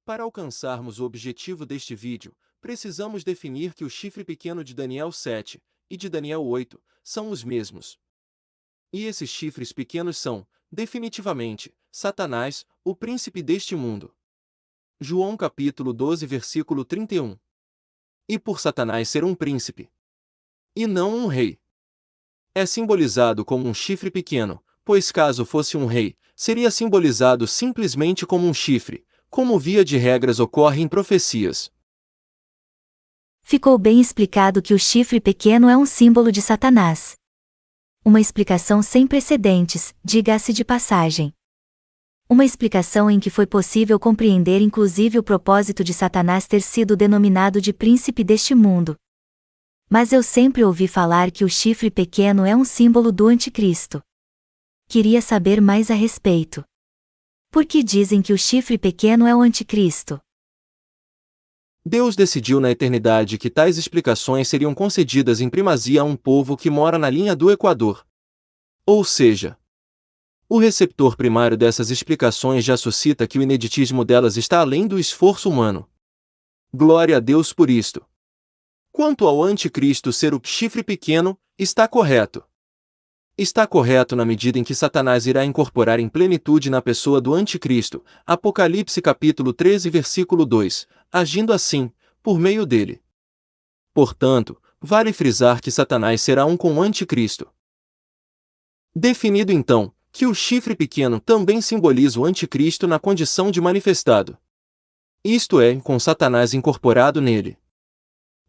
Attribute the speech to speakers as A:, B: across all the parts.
A: Para alcançarmos o objetivo deste vídeo, precisamos definir que o chifre pequeno de Daniel 7 e de Daniel 8 são os mesmos. E esses chifres pequenos são, definitivamente, Satanás, o príncipe deste mundo. João capítulo 12, versículo 31. E por Satanás ser um príncipe, e não um rei, é simbolizado como um chifre pequeno, pois caso fosse um rei, seria simbolizado simplesmente como um chifre, como via de regras ocorre em profecias.
B: Ficou bem explicado que o chifre pequeno é um símbolo de Satanás. Uma explicação sem precedentes, diga-se de passagem. Uma explicação em que foi possível compreender inclusive o propósito de Satanás ter sido denominado de príncipe deste mundo. Mas eu sempre ouvi falar que o chifre pequeno é um símbolo do anticristo. Queria saber mais a respeito. Por que dizem que o chifre pequeno é o anticristo?
A: Deus decidiu na eternidade que tais explicações seriam concedidas em primazia a um povo que mora na linha do Equador. Ou seja, o receptor primário dessas explicações já suscita que o ineditismo delas está além do esforço humano. Glória a Deus por isto. Quanto ao anticristo ser o chifre pequeno, está correto. Está correto na medida em que Satanás irá incorporar em plenitude na pessoa do anticristo, Apocalipse capítulo 13 versículo 2, agindo assim, por meio dele. Portanto, vale frisar que Satanás será um com o anticristo. Definido então, que o chifre pequeno também simboliza o anticristo na condição de manifestado. Isto é, com Satanás incorporado nele.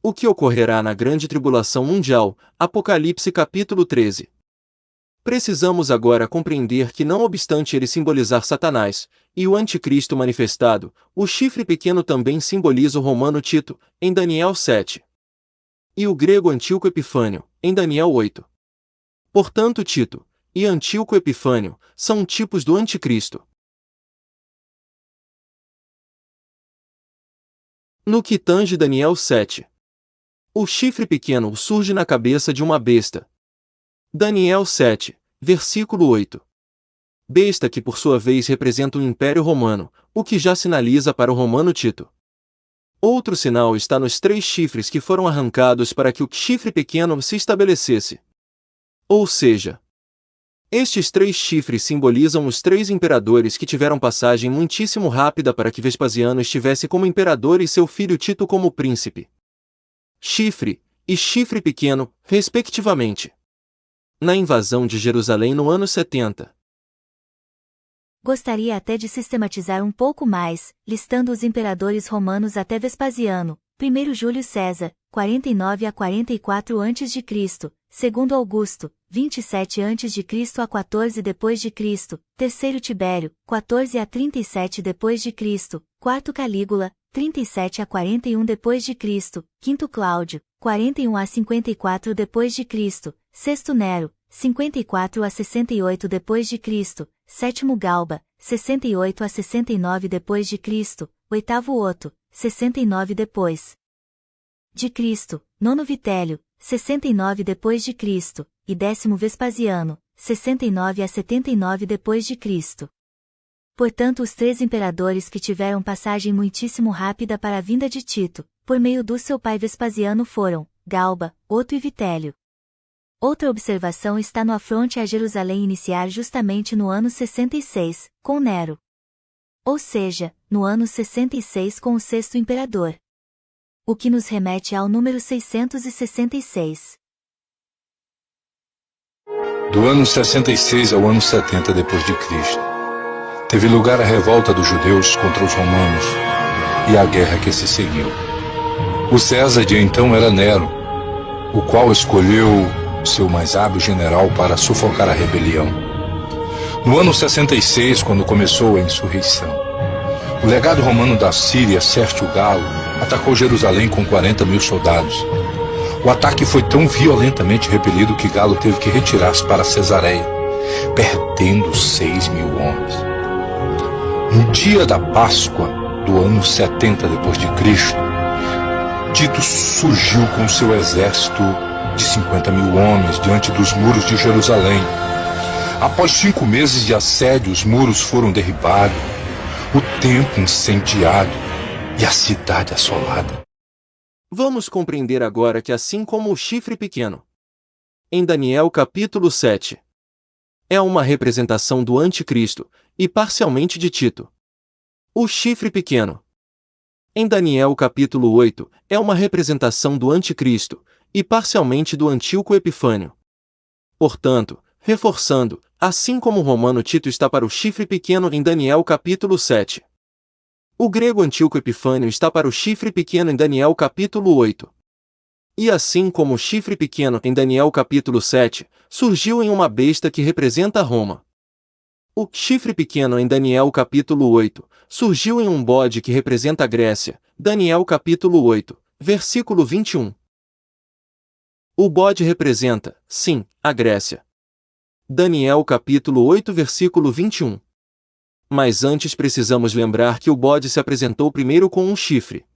A: O que ocorrerá na grande tribulação mundial, Apocalipse capítulo 13. Precisamos agora compreender que não obstante ele simbolizar Satanás, e o anticristo manifestado, o chifre pequeno também simboliza o romano Tito, em Daniel 7. E o grego Antíoco Epifânio, em Daniel 8. Portanto Tito e Antíoco Epifânio são tipos do anticristo. No que tange Daniel 7. O chifre pequeno surge na cabeça de uma besta. Daniel 7, versículo 8. Besta que por sua vez representa o Império Romano, o que já sinaliza para o romano Tito. Outro sinal está nos 3 chifres que foram arrancados para que o chifre pequeno se estabelecesse. Ou seja, estes 3 chifres simbolizam os 3 imperadores que tiveram passagem muitíssimo rápida para que Vespasiano estivesse como imperador e seu filho Tito como príncipe. Chifre e chifre pequeno, respectivamente. Na invasão de Jerusalém no ano 70.
B: Gostaria até de sistematizar um pouco mais, listando os imperadores romanos até Vespasiano, 1º Júlio César, 49 a 44 a.C., 2º Augusto, 27 a.C. a 14 d.C., 3º Tibério, 14 a 37 d.C., 4º Calígula, 37 a 41 d.C., 5º Cláudio, 41 a 54 d.C., 6º Nero, 54 a 68 d.C., 7º Galba, 68 a 69 d.C., 8º Otto, 69 d.C., 9º Vitélio, 69 d.C., e 10º Vespasiano, 69 a 79 d.C. Portanto, os 3 imperadores que tiveram passagem muitíssimo rápida para a vinda de Tito, por meio do seu pai Vespasiano foram Galba, Otto e Vitélio. Outra observação está no afronte a Jerusalém iniciar justamente no ano 66, com Nero. Ou seja, no ano 66 com o 6º imperador. O que nos remete ao número 666.
C: Do ano 66 ao ano 70 d.C., teve lugar a revolta dos judeus contra os romanos e a guerra que se seguiu. O César de então era Nero, o qual escolheu seu mais hábil general para sufocar a rebelião. No ano 66, quando começou a insurreição, o legado romano da Síria, Sérgio Galo, atacou Jerusalém com 40.000 soldados. O ataque foi tão violentamente repelido que Galo teve que retirar-se para Cesareia, perdendo 6.000 homens. No dia da Páscoa do ano 70 d.C., Tito surgiu com seu exército de 50.000 homens diante dos muros de Jerusalém. Após 5 meses de assédio, os muros foram derribados, o templo incendiado e a cidade assolada.
A: Vamos compreender agora que assim como o chifre pequeno, em Daniel capítulo 7, é uma representação do anticristo, e parcialmente de Tito. O chifre pequeno, em Daniel capítulo 8, é uma representação do anticristo, e parcialmente do Antíoco Epifânio. Portanto, reforçando, assim como o romano Tito está para o chifre pequeno em Daniel capítulo 7. O grego Antíoco Epifânio está para o chifre pequeno em Daniel capítulo 8. E assim como o chifre pequeno em Daniel capítulo 7, surgiu em uma besta que representa Roma. O chifre pequeno em Daniel capítulo 8, surgiu em um bode que representa a Grécia, Daniel capítulo 8, versículo 21. O bode representa, sim, a Grécia. Daniel capítulo 8 versículo 21. Mas antes precisamos lembrar que o bode se apresentou primeiro com um chifre.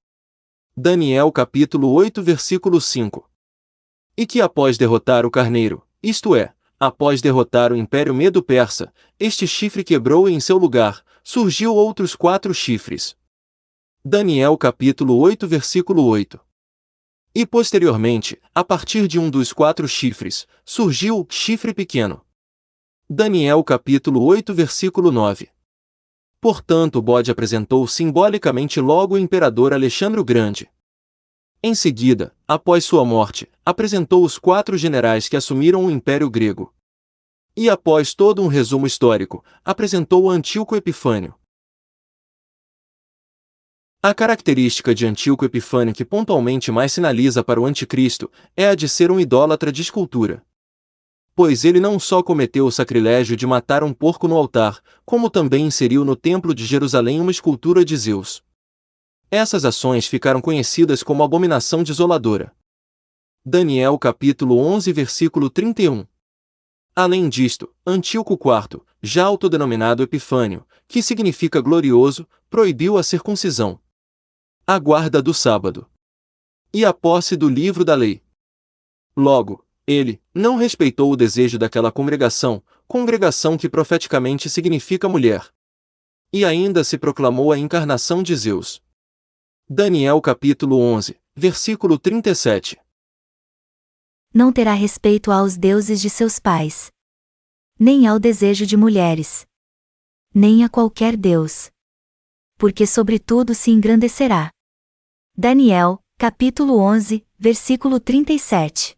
A: Daniel capítulo 8 versículo 5. E que após derrotar o carneiro, isto é, após derrotar o Império Medo-Persa, este chifre quebrou e em seu lugar, surgiu outros 4 chifres. Daniel capítulo 8 versículo 8. E posteriormente, a partir de um dos 4 chifres, surgiu o chifre pequeno. Daniel capítulo 8 versículo 9. Portanto, o bode apresentou simbolicamente logo o imperador Alexandre o Grande. Em seguida, após sua morte, apresentou os 4 generais que assumiram o Império Grego. E após todo um resumo histórico, apresentou o Antíoco Epifânio. A característica de Antíoco Epifânio que pontualmente mais sinaliza para o anticristo é a de ser um idólatra de escultura. Pois ele não só cometeu o sacrilégio de matar um porco no altar, como também inseriu no templo de Jerusalém uma escultura de Zeus. Essas ações ficaram conhecidas como abominação desoladora. Daniel capítulo 11 versículo 31. Além disto, Antíoco IV, já autodenominado Epifânio, que significa glorioso, proibiu a circuncisão, a guarda do sábado e a posse do livro da lei. Logo, ele não respeitou o desejo daquela congregação que profeticamente significa mulher. E ainda se proclamou a encarnação de Zeus. Daniel capítulo 11, versículo 37.
B: Não terá respeito aos deuses de seus pais, nem ao desejo de mulheres, nem a qualquer deus, porque sobretudo se engrandecerá. Daniel, capítulo 11, versículo 37.